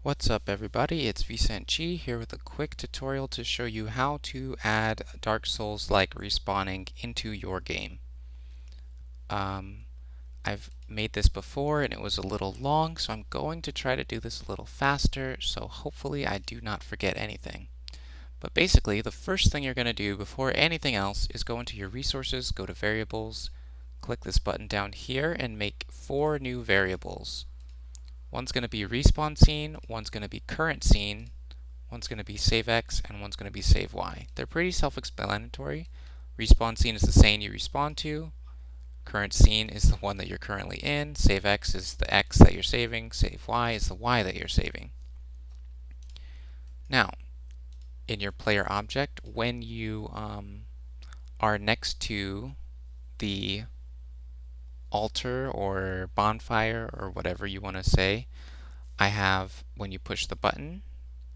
What's up everybody, it's Vicent Chi here with a quick tutorial to show you how to add Dark Souls-like respawning into your game. Um, I've made this before and it was a little long, so I'm going to try to do this a little faster, so hopefully I do not forget anything. But basically, the first thing you're going to do before anything else is go into your resources, go to variables, click this button down here, and make 4 new variables. One's going to be respawn scene, one's going to be current scene, one's going to be save X, and one's going to be save Y. They're pretty self-explanatory. Respawn scene is the scene you respawn to. Current scene is the one that you're currently in. Save X is the X that you're saving. Save Y is the Y that you're saving. Now, in your player object, when you are next to the altar or bonfire or whatever you want to say, I have when you push the button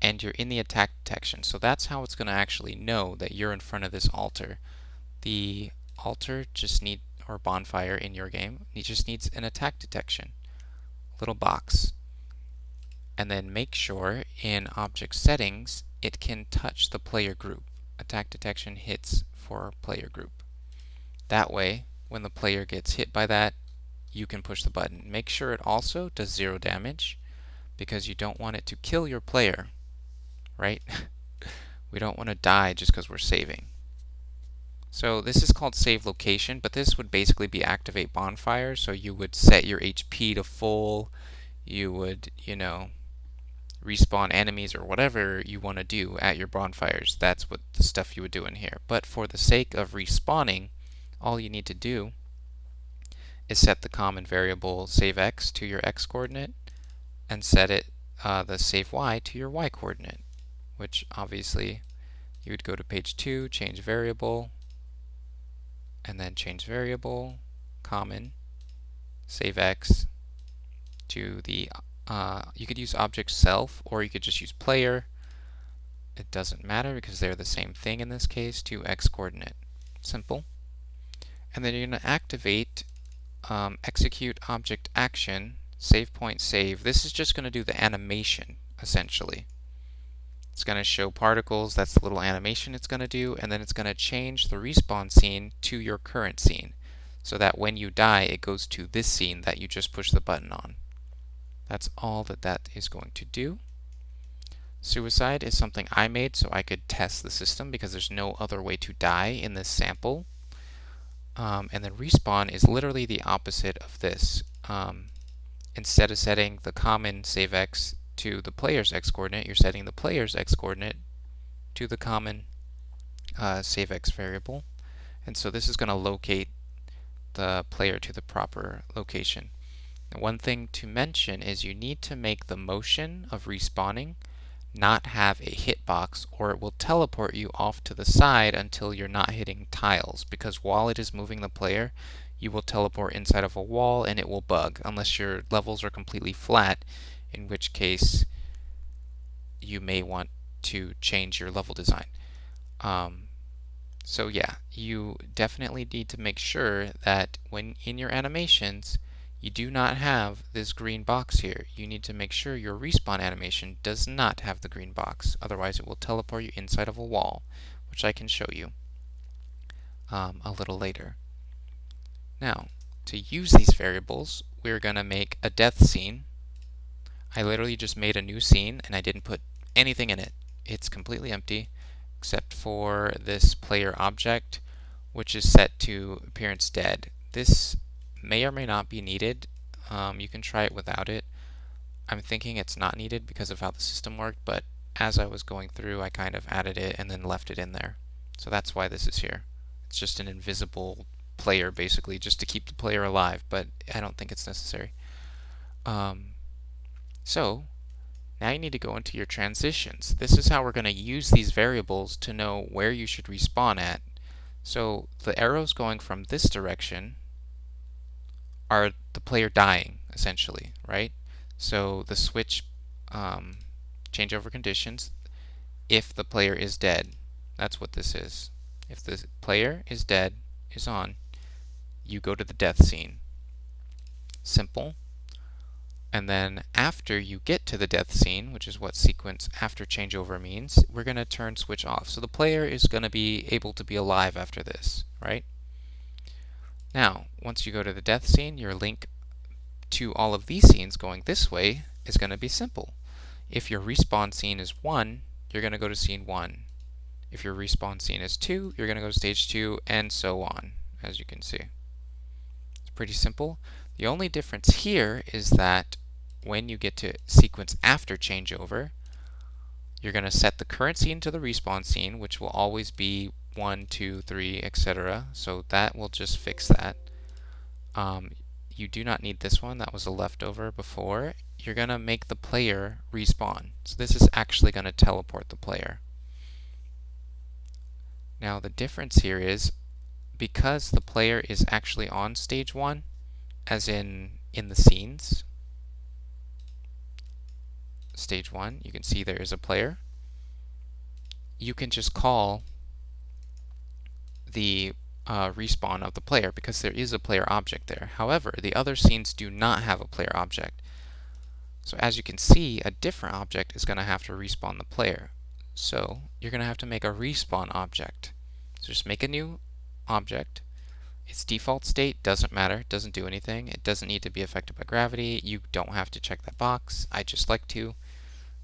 and you're in the attack detection. So that's how it's going to actually know that you're in front of this altar. The altar or bonfire in your game, it just needs an attack detection, little box. And then make sure in object settings it can touch the player group. Attack detection hits for player group. That way, when the player gets hit by that, you can push the button. Make sure it also does 0 damage, because you don't want it to kill your player, right? We don't want to die just because we're saving. So this is called save location, but this would basically be activate bonfire. So you would set your HP to full, you would, respawn enemies or whatever you want to do at your bonfires. That's what the stuff you would do in here. But for the sake of respawning, all you need to do is set the common variable save X to your X coordinate and set it the save Y to your Y coordinate, which obviously you would go to page 2, change variable, and then change variable, common, save X to the, you could use object self or you could just use player. It doesn't matter because they're the same thing in this case, to X coordinate. Simple. And then you're going to activate execute object action, save point save. This is just going to do the animation essentially. It's going to show particles, that's the little animation it's going to do, and then it's going to change the respawn scene to your current scene, so that when you die, it goes to this scene that you just pushed the button on. That's all that is going to do. Suicide is something I made so I could test the system because there's no other way to die in this sample. And then respawn is literally the opposite of this. Instead of setting the common save X to the player's X coordinate, you're setting the player's X coordinate to the common save X variable. And so this is going to locate the player to the proper location. Now, one thing to mention is you need to make the motion of respawning not have a hitbox, or it will teleport you off to the side until you're not hitting tiles, because while it is moving the player, you will teleport inside of a wall and it will bug, unless your levels are completely flat, in which case you may want to change your level design. So yeah, you definitely need to make sure that when in your animations, you do not have this green box here. You need to make sure your respawn animation does not have the green box. Otherwise, it will teleport you inside of a wall, which I can show you a little later. Now, to use these variables, we're going to make a death scene. I literally just made a new scene, and I didn't put anything in it. It's completely empty, except for this player object, which is set to appearance dead. This may or may not be needed. You can try it without it. I'm thinking it's not needed because of how the system worked, but as I was going through, I kind of added it and then left it in there. So that's why this is here. It's just an invisible player, basically, just to keep the player alive, but I don't think it's necessary. So now you need to go into your transitions. This is how we're going to use these variables to know where you should respawn at. So the arrows going from this direction are the player dying, essentially, right? So the switch changeover conditions, if the player is dead, that's what this is. If the player is dead, is on, you go to the death scene. Simple. And then after you get to the death scene, which is what sequence after changeover means, we're going to turn switch off. So the player is going to be able to be alive after this, right? Now, once you go to the death scene, your link to all of these scenes going this way is going to be simple. If your respawn scene is 1, you're going to go to scene 1. If your respawn scene is 2, you're going to go to stage 2, and so on, as you can see. It's pretty simple. The only difference here is that when you get to sequence after changeover, you're going to set the current scene to the respawn scene, which will always be 1, 2, 3, etc. So that will just fix that. You do not need this one. That was a leftover before. You're going to make the player respawn. So this is actually going to teleport the player. Now the difference here is because the player is actually on stage 1, as in the scenes, stage 1, you can see there is a player. You can just call the respawn of the player because there is a player object there. However, the other scenes do not have a player object. So as you can see, a different object is going to have to respawn the player. So you're going to have to make a respawn object. So just make a new object. Its default state doesn't matter, it doesn't do anything. It doesn't need to be affected by gravity. You don't have to check that box. I just like to.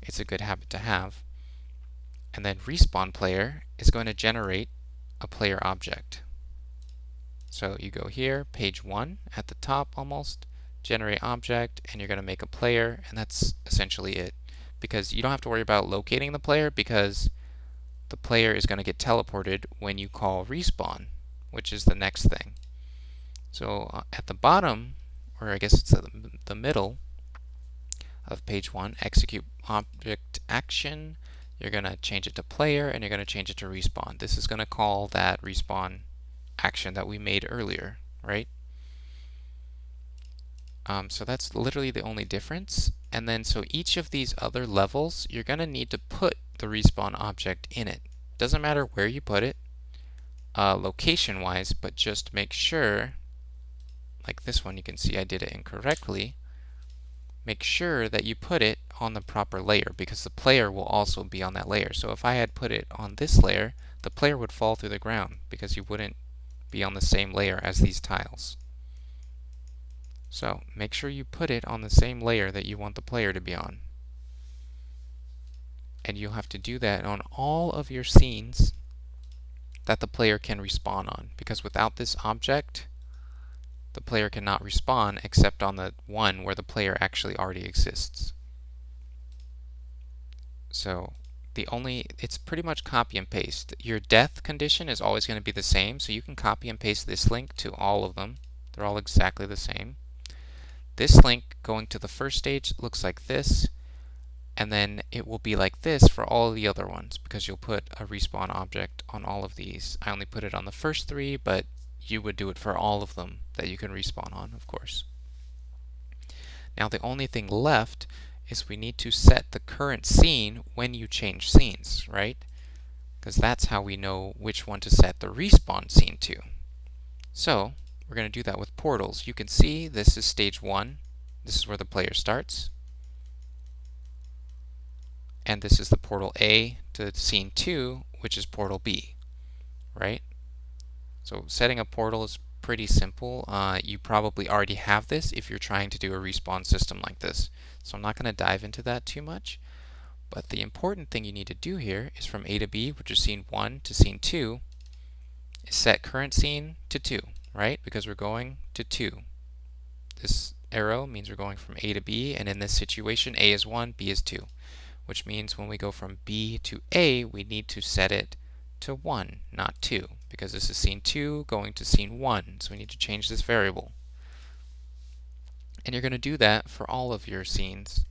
It's a good habit to have. And then respawn player is going to generate a player object. So you go here, page 1 at the top almost, generate object, and you're going to make a player, and that's essentially it. Because you don't have to worry about locating the player because the player is going to get teleported when you call respawn, which is the next thing. So at the bottom, or I guess it's the middle of page 1, execute object action, you're going to change it to player, and you're going to change it to respawn. This is going to call that respawn action that we made earlier, right? So that's literally the only difference. And then so each of these other levels, you're going to need to put the respawn object in it. Doesn't matter where you put it, location-wise, but just make sure, like this one, you can see I did it incorrectly. Make sure that you put it on the proper layer because the player will also be on that layer. So if I had put it on this layer, the player would fall through the ground because you wouldn't be on the same layer as these tiles. So make sure you put it on the same layer that you want the player to be on. And you'll have to do that on all of your scenes that the player can respawn on, because without this object, the player cannot respawn except on the one where the player actually already exists. So it's pretty much copy and paste. Your death condition is always going to be the same, so you can copy and paste this link to all of them. They're all exactly the same. This link going to the first stage looks like this, and then it will be like this for all the other ones because you'll put a respawn object on all of these. I only put it on the first 3, but you would do it for all of them that you can respawn on, of course. Now the only thing left is we need to set the current scene when you change scenes, right? Because that's how we know which one to set the respawn scene to. So we're going to do that with portals. You can see this is stage 1. This is where the player starts. And this is the portal A to scene 2, which is portal B, right? So setting a portal is pretty simple. You probably already have this if you're trying to do a respawn system like this. So I'm not going to dive into that too much. But the important thing you need to do here is from A to B, which is scene 1 to scene 2, is set current scene to 2, right? Because we're going to 2. This arrow means we're going from A to B, and in this situation, A is 1, B is 2. Which means when we go from B to A, we need to set it to 1, not 2, because this is scene 2 going to scene 1, so we need to change this variable. And you're going to do that for all of your scenes.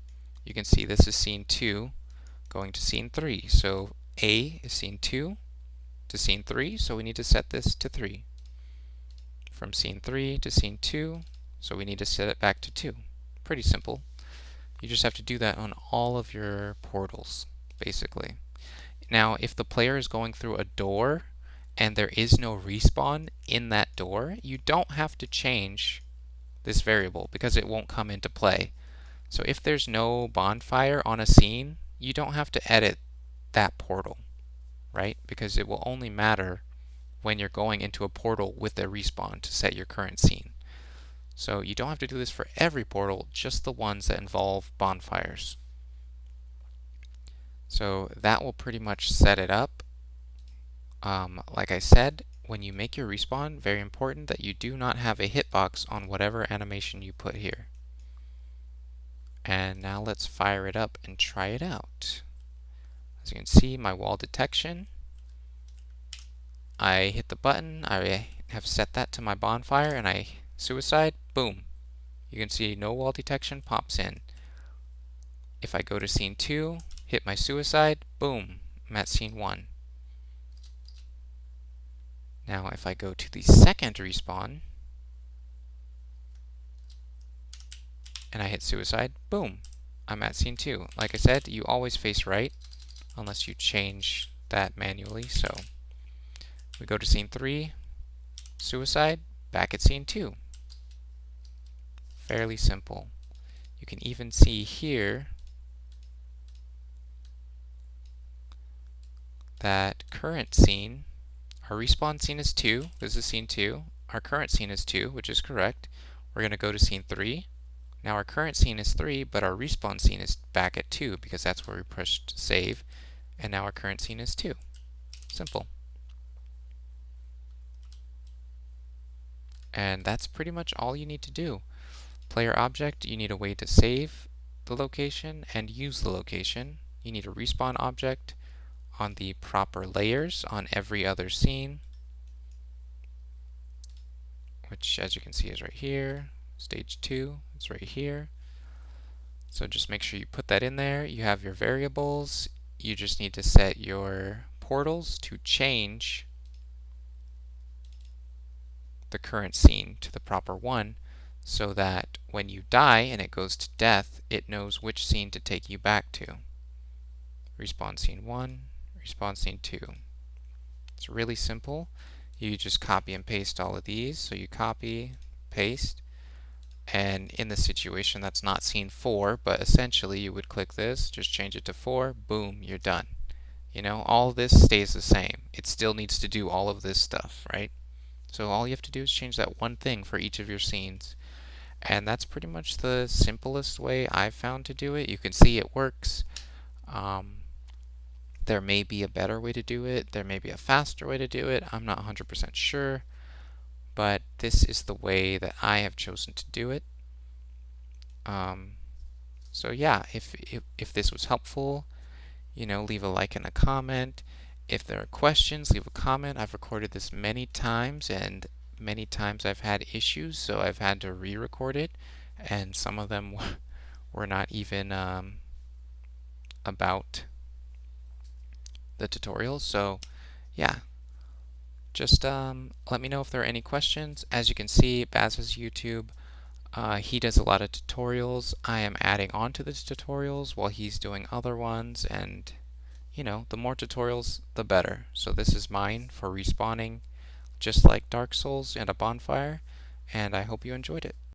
You can see this is scene 2 going to scene 3, so A is scene 2 to scene 3, so we need to set this to 3. From scene 3 to scene 2, so we need to set it back to 2. Pretty simple. You just have to do that on all of your portals, basically. Now, if the player is going through a door and there is no respawn in that door, you don't have to change this variable because it won't come into play. So if there's no bonfire on a scene, you don't have to edit that portal, right? Because it will only matter when you're going into a portal with a respawn to set your current scene. So you don't have to do this for every portal, just the ones that involve bonfires. So that will pretty much set it up. Like I said, when you make your respawn, very important that you do not have a hitbox on whatever animation you put here. And now let's fire it up and try it out. As you can see, my wall detection, I hit the button, I have set that to my bonfire, and I suicide, boom. You can see no wall detection pops in. If I go to scene 2, hit my suicide, boom, I'm at scene 1. Now if I go to the second respawn, and I hit suicide, boom, I'm at scene 2. Like I said, you always face right, unless you change that manually. So we go to scene 3, suicide, back at scene 2. Fairly simple. You can even see here that current scene, our respawn scene is 2, this is scene 2, our current scene is 2, which is correct. We're going to go to scene 3. Now our current scene is 3, but our respawn scene is back at 2 because that's where we pushed save, and now our current scene is 2. Simple. And that's pretty much all you need to do. Player object, you need a way to save the location and use the location. You need a respawn object on the proper layers on every other scene, which as you can see is right here. Stage 2, it's right here. So just make sure you put that in there. You have your variables. You just need to set your portals to change the current scene to the proper one, so that when you die and it goes to death, it knows which scene to take you back to. Respawn scene 1, respawn scene 2. It's really simple. You just copy and paste all of these. So you copy, paste, and in this situation that's not scene 4, but essentially you would click this, just change it to 4, boom, you're done. You know, all this stays the same. It still needs to do all of this stuff, right? So all you have to do is change that one thing for each of your scenes. And that's pretty much the simplest way I've found to do it. You can see it works. There may be a better way to do it. There may be a faster way to do it. I'm not 100% sure. But this is the way that I have chosen to do it. So yeah, if this was helpful, you know, leave a like and a comment. If there are questions, leave a comment. I've recorded this many times, and many times I've had issues, so I've had to re-record it, and some of them were not even about the tutorials. So yeah, just let me know if there are any questions. As you can see, Baz's YouTube, he does a lot of tutorials. I am adding on to the tutorials while he's doing other ones, and you know, the more tutorials, the better. So this is mine for respawning, just like Dark Souls and a bonfire, and I hope you enjoyed it.